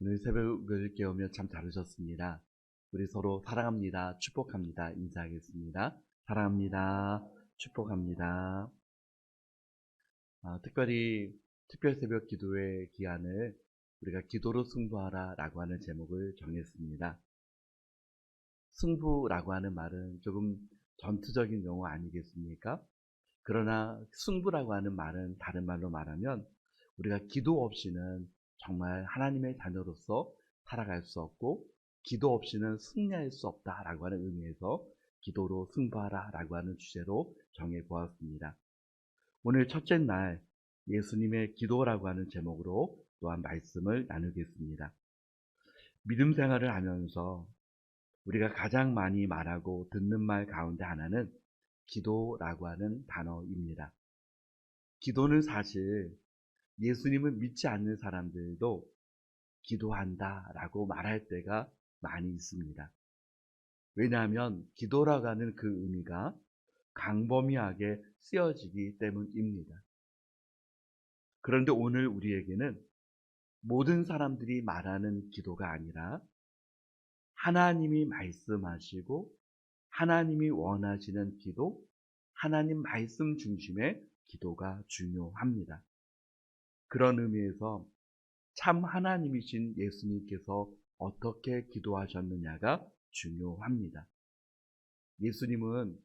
오늘 새벽을 깨우며 참 다르셨습니다. 우리 서로 사랑합니다. 축복합니다. 인사하겠습니다. 사랑합니다. 축복합니다. 특별히 특별 새벽 기도회 기간을 우리가 기도로 승부하라 라고 하는 제목을 정했습니다. 승부라고 하는 말은 조금 전투적인 용어 아니겠습니까? 그러나 승부라고 하는 말은 다른 말로 말하면 우리가 기도 없이는 정말 하나님의 자녀로서 살아갈 수 없고 기도 없이는 승리할 수 없다라고 하는 의미에서 기도로 승부하라라고 하는 주제로 정해 보았습니다. 오늘 첫째 날 예수님의 기도라고 하는 제목으로 또한 말씀을 나누겠습니다. 믿음 생활을 하면서 우리가 가장 많이 말하고 듣는 말 가운데 하나는 기도라고 하는 단어입니다. 기도는 사실 예수님을 믿지 않는 사람들도 기도한다라고 말할 때가 많이 있습니다. 왜냐하면 기도라고 하는 그 의미가 광범위하게 쓰여지기 때문입니다. 그런데 오늘 우리에게는 모든 사람들이 말하는 기도가 아니라 하나님이 말씀하시고 하나님이 원하시는 기도, 하나님 말씀 중심의 기도가 중요합니다. 그런 의미에서 참 하나님이신 예수님께서 어떻게 기도하셨느냐가 중요합니다. 예수님은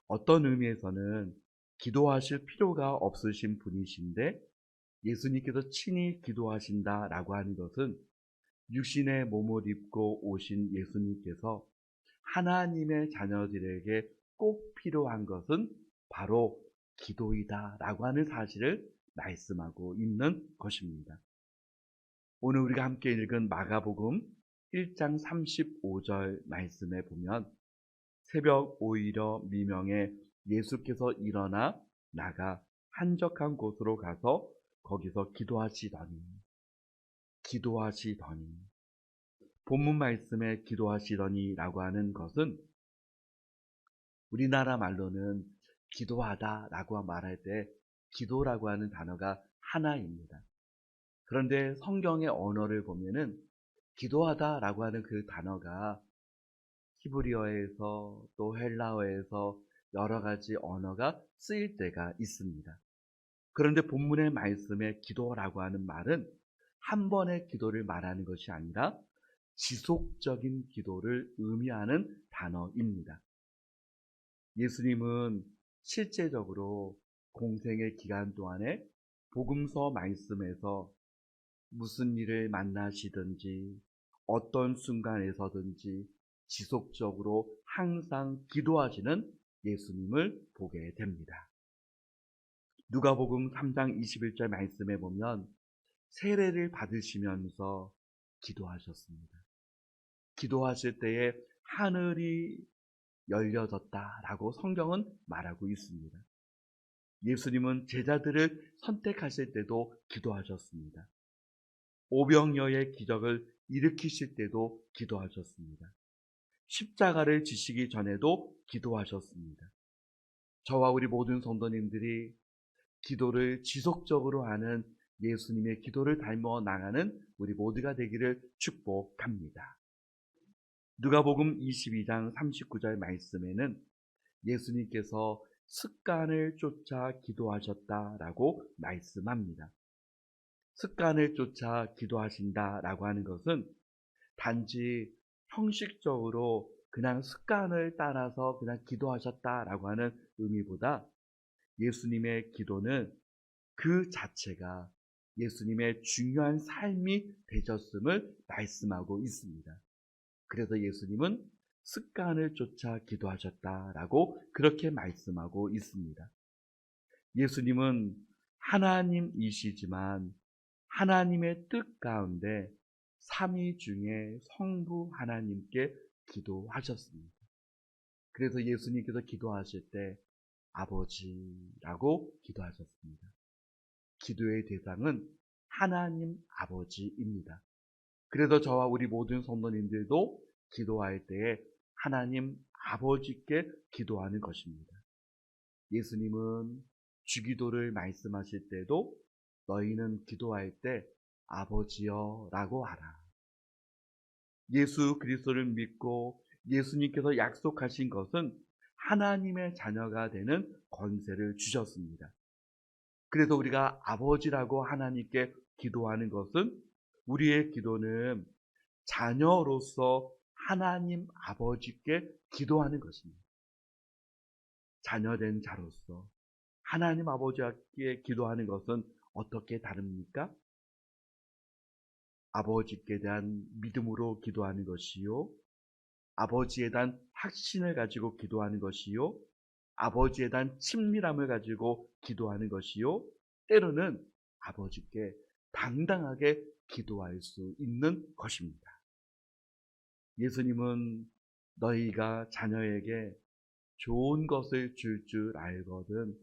어떤 의미에서는 기도하실 필요가 없으신 분이신데 예수님께서 친히 기도하신다라고 하는 것은 육신의 몸을 입고 오신 예수님께서 하나님의 자녀들에게 꼭 필요한 것은 바로 기도이다라고 하는 사실을 말씀하고 있는 것입니다. 오늘 우리가 함께 읽은 마가복음 1장 35절 말씀에 보면 새벽 오히려 미명에 예수께서 일어나 나가 한적한 곳으로 가서 거기서 기도하시더니 본문 말씀에 기도하시더니라고 하는 것은 우리나라 말로는 기도하다라고 말할 때 기도라고 하는 단어가 하나입니다. 그런데 성경의 언어를 보면은 기도하다라고 하는 그 단어가 히브리어에서 또 헬라어에서 여러 가지 언어가 쓰일 때가 있습니다. 그런데 본문의 말씀에 기도라고 하는 말은 한 번의 기도를 말하는 것이 아니라 지속적인 기도를 의미하는 단어입니다. 예수님은 실제적으로 공생의 기간 동안에 복음서 말씀에서 무슨 일을 만나시든지 어떤 순간에서든지 지속적으로 항상 기도하시는 예수님을 보게 됩니다. 누가복음 3장 21절 말씀에 보면 세례를 받으시면서 기도하셨습니다. 기도하실 때에 하늘이 열려졌다라고 성경은 말하고 있습니다. 예수님은 제자들을 선택하실 때도 기도하셨습니다. 오병이어의 기적을 일으키실 때도 기도하셨습니다. 십자가를 지시기 전에도 기도하셨습니다. 저와 우리 모든 성도님들이 기도를 지속적으로 하는 예수님의 기도를 닮아 나가는 우리 모두가 되기를 축복합니다. 누가복음 22장 39절 말씀에는 예수님께서 습관을 쫓아 기도하셨다라고 말씀합니다. 습관을 쫓아 기도하신다라고 하는 것은 단지 형식적으로 그냥 습관을 따라서 그냥 기도하셨다라고 하는 의미보다 예수님의 기도는 그 자체가 예수님의 중요한 삶이 되셨음을 말씀하고 있습니다. 그래서 예수님은 습관을 쫓아 기도하셨다라고 그렇게 말씀하고 있습니다. 예수님은 하나님이시지만 하나님의 뜻 가운데 삼위 중에 성부 하나님께 기도하셨습니다. 그래서 예수님께서 기도하실 때 아버지라고 기도하셨습니다. 기도의 대상은 하나님 아버지입니다. 그래서 저와 우리 모든 성도님들도 기도할 때에 하나님 아버지께 기도하는 것입니다. 예수님은 주기도를 말씀하실 때도 너희는 기도할 때 아버지여 라고 하라. 예수 그리스도를 믿고 예수님께서 약속하신 것은 하나님의 자녀가 되는 권세를 주셨습니다. 그래서 우리가 아버지라고 하나님께 기도하는 것은, 우리의 기도는 자녀로서 하나님 아버지께 기도하는 것입니다. 자녀된 자로서 하나님 아버지께 기도하는 것은 어떻게 다릅니까? 아버지께 대한 믿음으로 기도하는 것이요, 아버지에 대한 확신을 가지고 기도하는 것이요, 아버지에 대한 친밀함을 가지고 기도하는 것이요, 때로는 아버지께 당당하게 기도할 수 있는 것입니다. 예수님은 너희가 자녀에게 좋은 것을 줄 알거든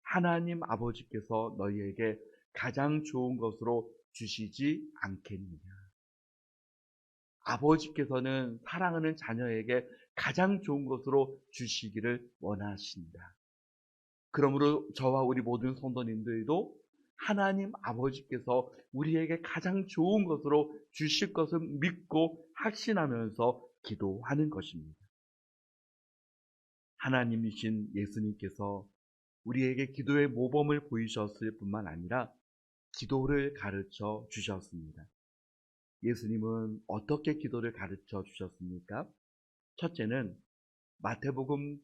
하나님 아버지께서 너희에게 가장 좋은 것으로 주시지 않겠느냐. 아버지께서는 사랑하는 자녀에게 가장 좋은 것으로 주시기를 원하신다. 그러므로 저와 우리 모든 성도님들도 하나님 아버지께서 우리에게 가장 좋은 것으로 주실 것을 믿고 확신하면서 기도하는 것입니다. 하나님이신 예수님께서 우리에게 기도의 모범을 보이셨을 뿐만 아니라 기도를 가르쳐 주셨습니다. 예수님은 어떻게 기도를 가르쳐 주셨습니까? 첫째는 마태복음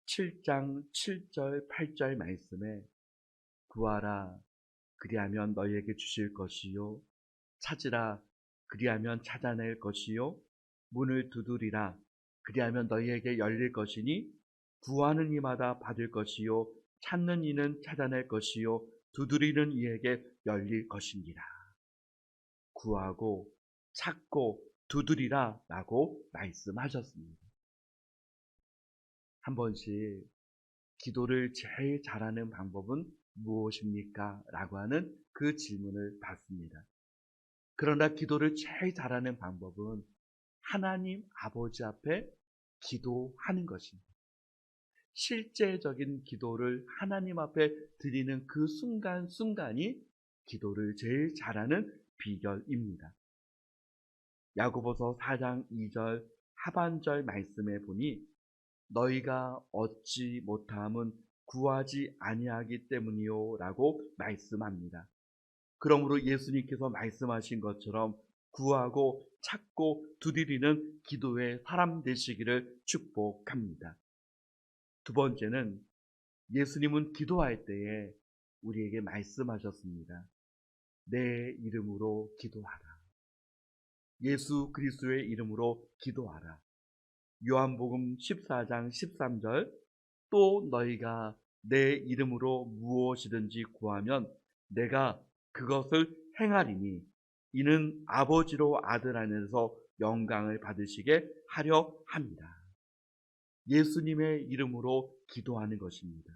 7장 7절 8절 말씀에 구하라 그리하면 너희에게 주실 것이요, 찾으라 그리하면 찾아낼 것이요, 문을 두드리라 그리하면 너희에게 열릴 것이니 구하는 이마다 받을 것이요, 찾는 이는 찾아낼 것이요, 두드리는 이에게 열릴 것이니라. 구하고 찾고 두드리라 라고 말씀하셨습니다. 한 번씩 기도를 제일 잘하는 방법은 무엇입니까? 라고 하는 그 질문을 받습니다. 그러나 기도를 제일 잘하는 방법은 하나님 아버지 앞에 기도하는 것입니다. 실제적인 기도를 하나님 앞에 드리는 그 순간순간이 기도를 제일 잘하는 비결입니다. 야고보서 4장 2절 하반절 말씀에 보니 너희가 얻지 못함은 구하지 아니하기 때문이요 라고 말씀합니다. 그러므로 예수님께서 말씀하신 것처럼 구하고 찾고 두드리는 기도의 사람 되시기를 축복합니다. 두 번째는 예수님은 기도할 때에 우리에게 말씀하셨습니다. 내 이름으로 기도하라. 예수 그리스도의 이름으로 기도하라. 요한복음 14장 13절 또 너희가 내 이름으로 무엇이든지 구하면 내가 그것을 행하리니 이는 아버지로 아들 안에서 영광을 받으시게 하려 합니다. 예수님의 이름으로 기도하는 것입니다.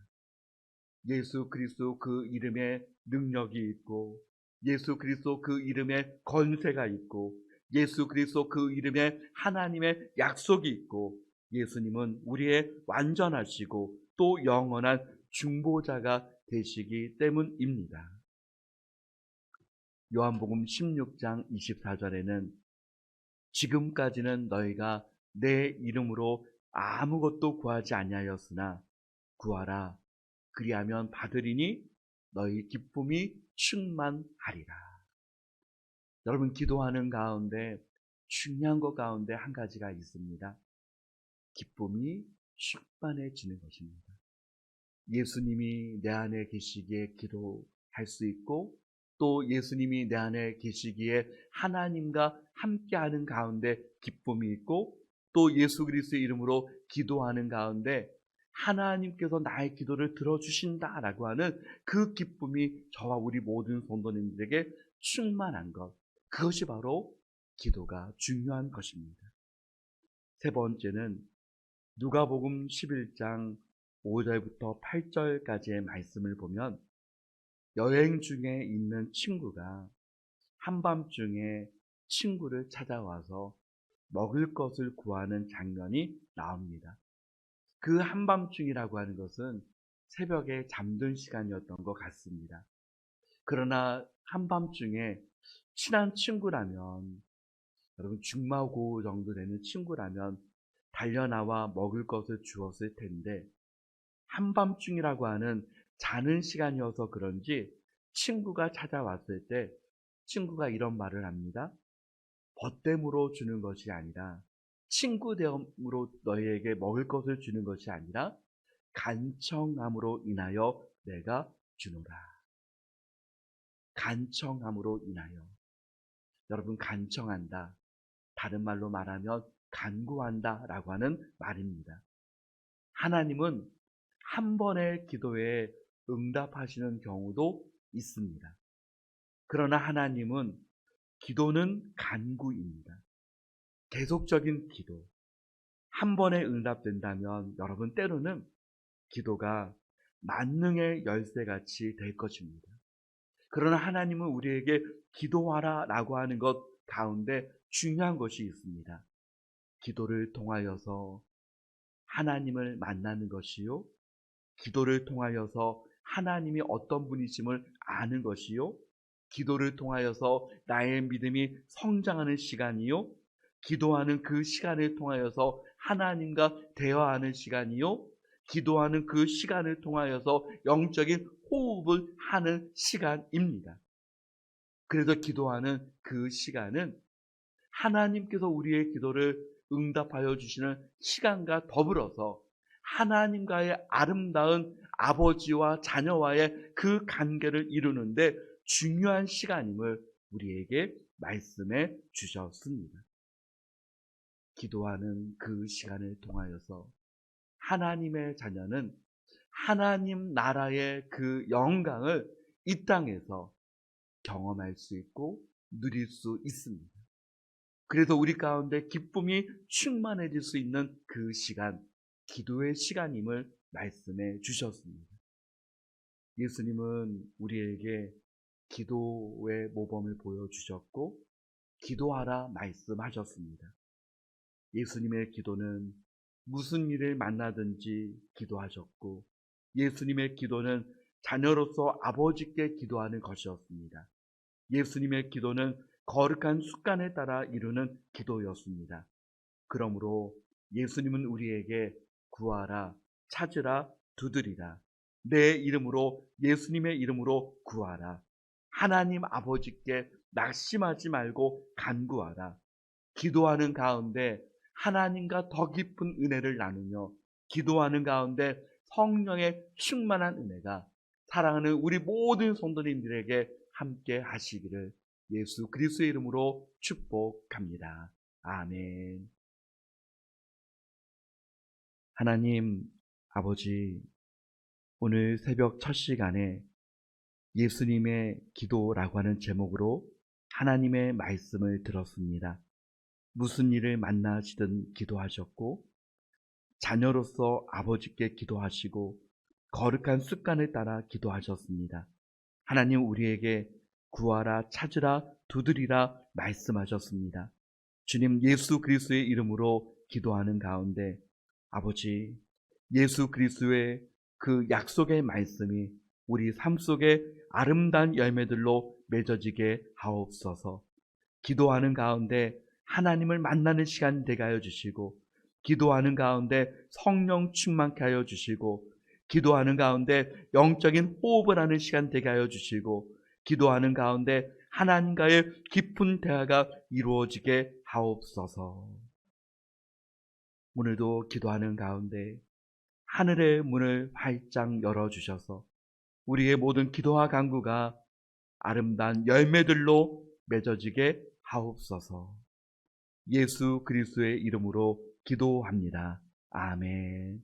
예수 그리스도 그 이름에 능력이 있고, 예수 그리스도 그 이름에 권세가 있고, 예수 그리스도 그 이름에 하나님의 약속이 있고, 예수님은 우리의 완전하시고 또 영원한 중보자가 되시기 때문입니다. 요한복음 16장 24절에는 지금까지는 너희가 내 이름으로 아무것도 구하지 아니하였으나 구하라 그리하면 받으리니 너희 기쁨이 충만하리라. 여러분, 기도하는 가운데 중요한 것 가운데 한 가지가 있습니다. 기쁨이 충만해지는 것입니다. 예수님이 내 안에 계시기에 기도할 수 있고, 또 예수님이 내 안에 계시기에 하나님과 함께하는 가운데 기쁨이 있고, 또 예수 그리스도의 이름으로 기도하는 가운데 하나님께서 나의 기도를 들어주신다라고 하는 그 기쁨이 저와 우리 모든 성도님들에게 충만한 것, 그것이 바로 기도가 중요한 것입니다. 세 번째는 누가복음 11장 5절부터 8절까지의 말씀을 보면 여행 중에 있는 친구가 한밤중에 친구를 찾아와서 먹을 것을 구하는 장면이 나옵니다. 그 한밤중이라고 하는 것은 새벽에 잠든 시간이었던 것 같습니다. 그러나 한밤중에 친한 친구라면 여러분 중마고 정도 되는 친구라면 달려나와 먹을 것을 주었을 텐데 한밤중이라고 하는 자는 시간이어서 그런지 친구가 찾아왔을 때 친구가 이런 말을 합니다. 벗됨으로 주는 것이 아니라 친구 되음으로 너희에게 먹을 것을 주는 것이 아니라 간청함으로 인하여 내가 주노라. 간청함으로 인하여. 여러분 간청한다. 다른 말로 말하면 간구한다 라고 하는 말입니다. 하나님은 한 번의 기도에 응답하시는 경우도 있습니다. 그러나 하나님은 기도는 간구입니다. 계속적인 기도. 한 번에 응답된다면 여러분 때로는 기도가 만능의 열쇠같이 될 것입니다. 그러나 하나님은 우리에게 기도하라 라고 하는 것 가운데 중요한 것이 있습니다. 기도를 통하여서 하나님을 만나는 것이요. 기도를 통하여서 하나님이 어떤 분이심을 아는 것이요. 기도를 통하여서 나의 믿음이 성장하는 시간이요. 기도하는 그 시간을 통하여서 하나님과 대화하는 시간이요. 기도하는 그 시간을 통하여서 영적인 호흡을 하는 시간입니다. 그래서 기도하는 그 시간은 하나님께서 우리의 기도를 응답하여 주시는 시간과 더불어서 하나님과의 아름다운 아버지와 자녀와의 그 관계를 이루는데 중요한 시간임을 우리에게 말씀해 주셨습니다. 기도하는 그 시간을 통하여서 하나님의 자녀는 하나님 나라의 그 영광을 이 땅에서 경험할 수 있고 누릴 수 있습니다. 그래서 우리 가운데 기쁨이 충만해질 수 있는 그 시간, 기도의 시간임을 말씀해 주셨습니다. 예수님은 우리에게 기도의 모범을 보여주셨고 기도하라 말씀하셨습니다. 예수님의 기도는 무슨 일을 만나든지 기도하셨고 예수님의 기도는 자녀로서 아버지께 기도하는 것이었습니다. 예수님의 기도는 거룩한 습관에 따라 이루는 기도였습니다. 그러므로 예수님은 우리에게 구하라, 찾으라, 두드리라. 내 이름으로 예수님의 이름으로 구하라. 하나님 아버지께 낙심하지 말고 간구하라. 기도하는 가운데 하나님과 더 깊은 은혜를 나누며 기도하는 가운데 성령의 충만한 은혜가 사랑하는 우리 모든 성도님들에게 함께 하시기를 예수 그리스도의 이름으로 축복합니다. 아멘. 하나님 아버지, 오늘 새벽 첫 시간에 예수님의 기도라고 하는 제목으로 하나님의 말씀을 들었습니다. 무슨 일을 만나시든 기도하셨고 자녀로서 아버지께 기도하시고 거룩한 습관을 따라 기도하셨습니다. 하나님 우리에게 구하라, 찾으라, 두드리라 말씀하셨습니다. 주님 예수 그리스도의 이름으로 기도하는 가운데 아버지, 예수 그리스도의 그 약속의 말씀이 우리 삶 속에 아름다운 열매들로 맺어지게 하옵소서. 기도하는 가운데 하나님을 만나는 시간 되게 하여 주시고 기도하는 가운데 성령 충만케 하여 주시고 기도하는 가운데 영적인 호흡을 하는 시간 되게 하여 주시고 기도하는 가운데 하나님과의 깊은 대화가 이루어지게 하옵소서. 오늘도 기도하는 가운데 하늘의 문을 활짝 열어주셔서 우리의 모든 기도와 간구가 아름다운 열매들로 맺어지게 하옵소서. 예수 그리스도의 이름으로 기도합니다. 아멘.